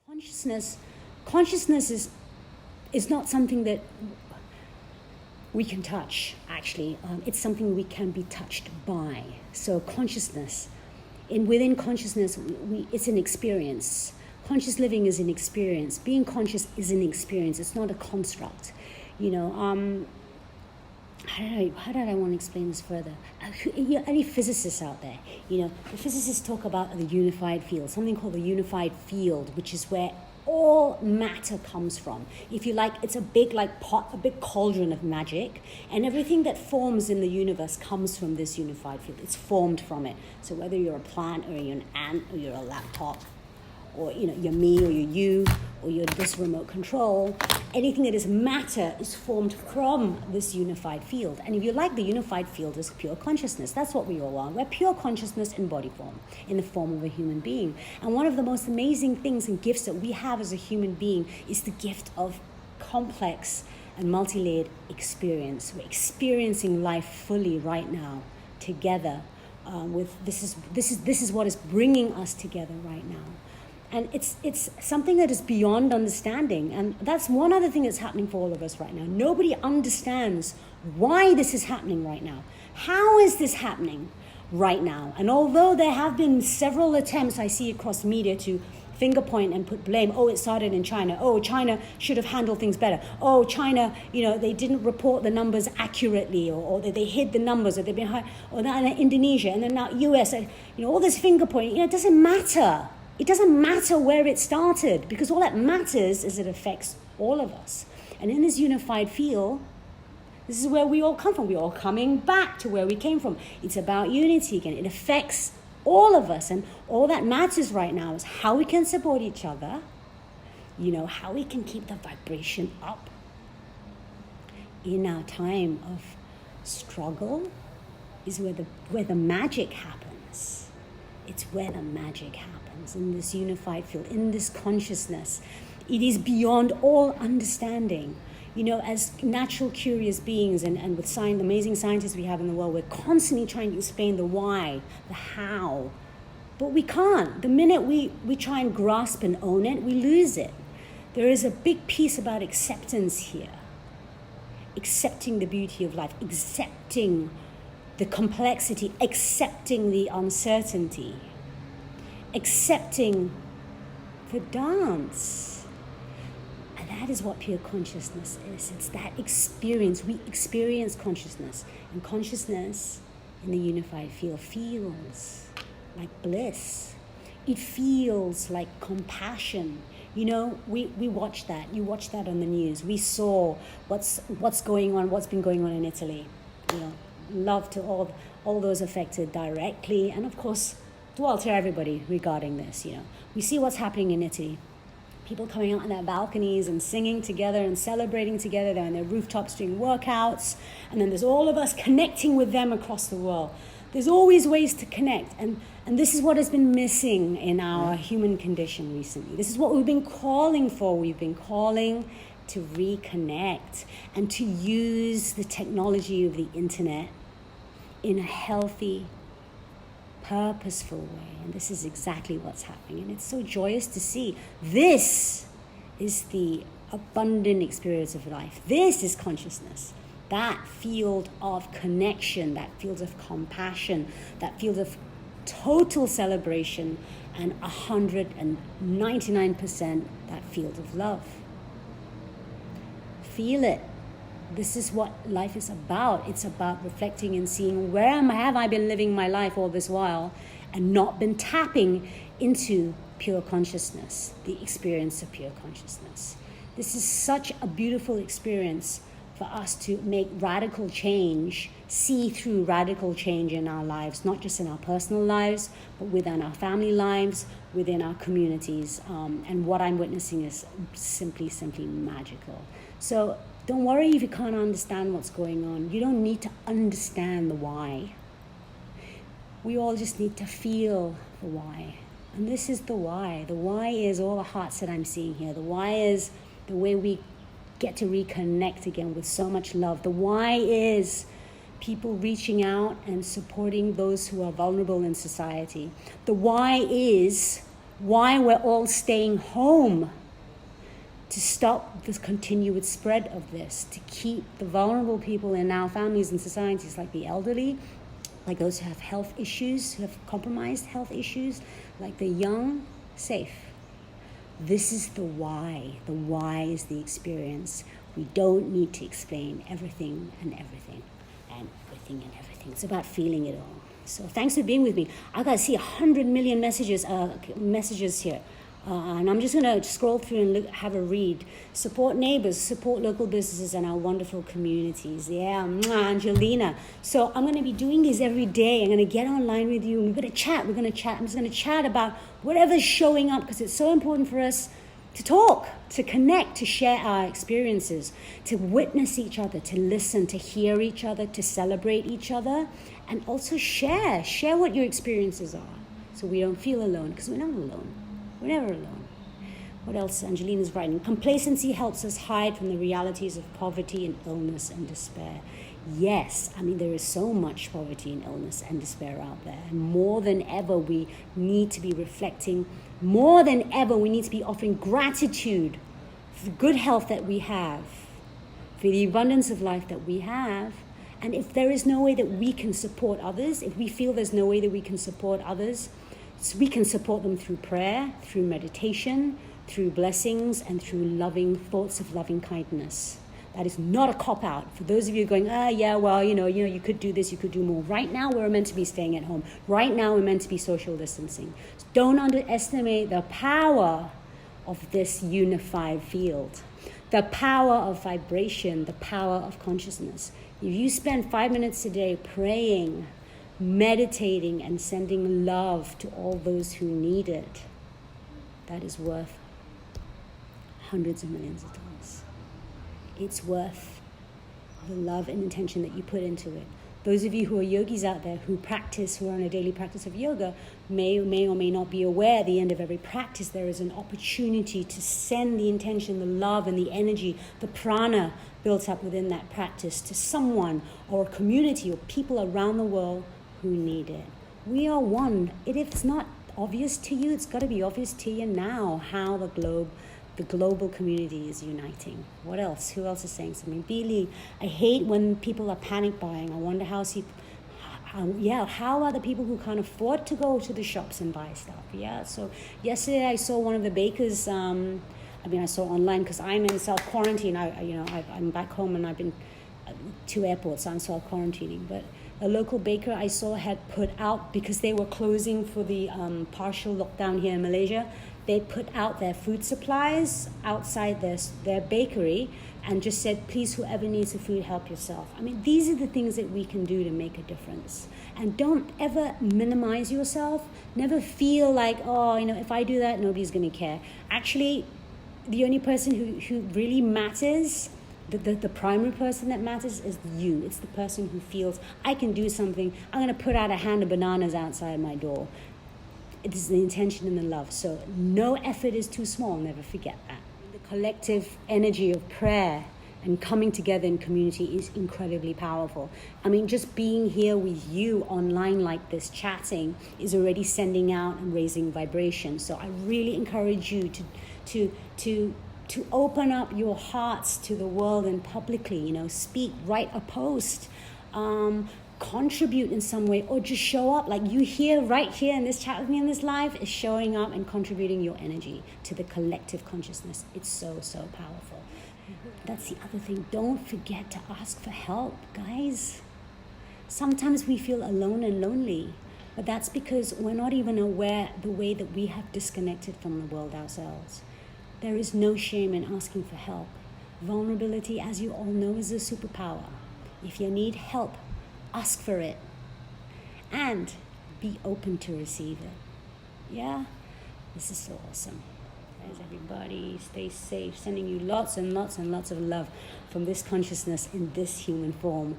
Consciousness is not something that we can touch, actually. It's something we can be touched by. So consciousness, within consciousness, it's an experience. Conscious living is an experience. Being conscious is an experience. It's not a construct. How did I want to explain this further? Any physicists out there? The physicists talk about the unified field, something called the unified field, which is where all matter comes from. If you like, it's a big pot, a big cauldron of magic, and everything that forms in the universe comes from this unified field. It's formed from it. So whether you're a plant or you're an ant or you're a laptop, or you're me or you're you or you're this remote control, anything that is matter is formed from this unified field. And if you like, the unified field is pure consciousness. That's what we all are. We're pure consciousness in body form, in the form of a human being. And one of the most amazing things and gifts that we have as a human being is the gift of complex and multi-layered experience. We're experiencing life fully right now together. This is what is bringing us together right now. And it's something that is beyond understanding. And that's one other thing that's happening for all of us right now. Nobody understands why this is happening right now. How is this happening right now? And although there have been several attempts I see across media to finger point and put blame, it started in China. China should have handled things better. China, they didn't report the numbers accurately, or they hid the numbers, or they've been high, or now Indonesia, and then now US, all this finger pointing, it doesn't matter. It doesn't matter where it started, because all that matters is it affects all of us. And in this unified field, this is where we all come from. We're all coming back to where we came from. It's about unity again. It affects all of us. And all that matters right now is how we can support each other, how we can keep the vibration up in our time of struggle is where the magic happens. It's where the magic happens, in this unified field, in this consciousness. It is beyond all understanding. As natural curious beings and with the amazing scientists we have in the world, we're constantly trying to explain the why, the how. But we can't. The minute we try and grasp and own it, we lose it. There is a big piece about acceptance here. Accepting the beauty of life, accepting the complexity, accepting the uncertainty, accepting the dance. And that is what pure consciousness is. It's that experience. We experience consciousness. And consciousness in the unified field feels like bliss. It feels like compassion. We watch that. You watch that on the news. We saw what's going on, what's been going on in Italy. Love to all those affected directly, and of course to everybody regarding this. We see what's happening in Italy. People coming out on their balconies and singing together and celebrating together. They're on their rooftops doing workouts, and then there's all of us connecting with them across the world. There's always ways to connect, and this is what has been missing in our human condition recently. This is what we've been calling for. We've been calling to reconnect and to use the technology of the internet in a healthy, purposeful way. And this is exactly what's happening. And it's so joyous to see. This is the abundant experience of life. This is consciousness. That field of connection, that field of compassion, that field of total celebration, and 199% that field of love. Feel it. This is what life is about. It's about reflecting and seeing have I been living my life all this while and not been tapping into pure consciousness, the experience of pure consciousness. This is such a beautiful experience for us to make radical change, see through radical change in our lives, not just in our personal lives, but within our family lives, within our communities. And what I'm witnessing is simply magical. So don't worry if you can't understand what's going on. You don't need to understand the why. We all just need to feel the why. And this is the why. The why is all the hearts that I'm seeing here. The why is the way we get to reconnect again with so much love. The why is people reaching out and supporting those who are vulnerable in society. The why is why we're all staying home, to stop this continued spread of this, to keep the vulnerable people in our families and societies, like the elderly, like those who have health issues, who have compromised health issues, like the young, safe. This is the why. The why is the experience. We don't need to explain everything and everything and everything and everything. It's about feeling it all. So thanks for being with me. I got to see 100 million messages here. And I'm just going to scroll through and have a read. Support neighbors, support local businesses and our wonderful communities. Yeah, Angelina. So I'm going to be doing these every day. I'm going to get online with you and we're going to chat. I'm just going to chat about whatever's showing up, because it's so important for us to talk, to connect, to share our experiences, to witness each other, to listen, to hear each other, to celebrate each other, and also share what your experiences are, so we don't feel alone, because we're not alone. We're never alone. What else? Angelina's writing. Complacency helps us hide from the realities of poverty and illness and despair. Yes, I mean, there is so much poverty and illness and despair out there. And more than ever, we need to be reflecting. More than ever, we need to be offering gratitude for the good health that we have, for the abundance of life that we have. And if there is no way that we can support others, if we feel there's no way that we can support others, so we can support them through prayer, through meditation, through blessings, and through loving thoughts of loving kindness. That is not a cop-out. For those of you going, you could do this, you could do more. Right now, we're meant to be staying at home. Right now, we're meant to be social distancing. So don't underestimate the power of this unified field, the power of vibration, the power of consciousness. If you spend 5 minutes a day praying, meditating, and sending love to all those who need it, that is worth hundreds of millions of dollars. It's worth the love and intention that you put into it. Those of you who are yogis out there who are on a daily practice of yoga may or may not be aware at the end of every practice there is an opportunity to send the intention, the love and the energy, the prana built up within that practice to someone or a community or people around the world who need it. We are one. If it's not obvious to you, it's got to be obvious to you now how the global community is uniting. What else? Who else is saying something? Billy, I hate when people are panic buying. I wonder how are the people who can't afford to go to the shops and buy stuff? Yeah, so yesterday I saw one of the bakers, I saw online because I'm in self-quarantine. I'm back home and I've been to airports, so I'm self-quarantining. But a local baker I saw had put out, because they were closing for the partial lockdown here in Malaysia, they put out their food supplies outside their bakery and just said, please, whoever needs the food, help yourself. I mean, these are the things that we can do to make a difference. And don't ever minimize yourself. Never feel like, if I do that, nobody's going to care. Actually, the only person who really matters, the primary person that matters is you. It's the person who feels, I can do something. I'm going to put out a hand of bananas outside my door. It is the intention and the love. So no effort is too small. Never forget that. The collective energy of prayer and coming together in community is incredibly powerful. I mean, just being here with you online like this, chatting, is already sending out and raising vibration. So I really encourage you to open up your hearts to the world and publicly, speak, write a post, contribute in some way, or just show up like you here, right here in this chat with me in this live, is showing up and contributing your energy to the collective consciousness. It's so, so powerful. That's the other thing. Don't forget to ask for help, guys. Sometimes we feel alone and lonely, but that's because we're not even aware the way that we have disconnected from the world ourselves. There is no shame in asking for help. Vulnerability, as you all know, is a superpower. If you need help, ask for it. And be open to receive it. Yeah? This is so awesome. Guys, everybody, stay safe. Sending you lots and lots and lots of love from this consciousness in this human form.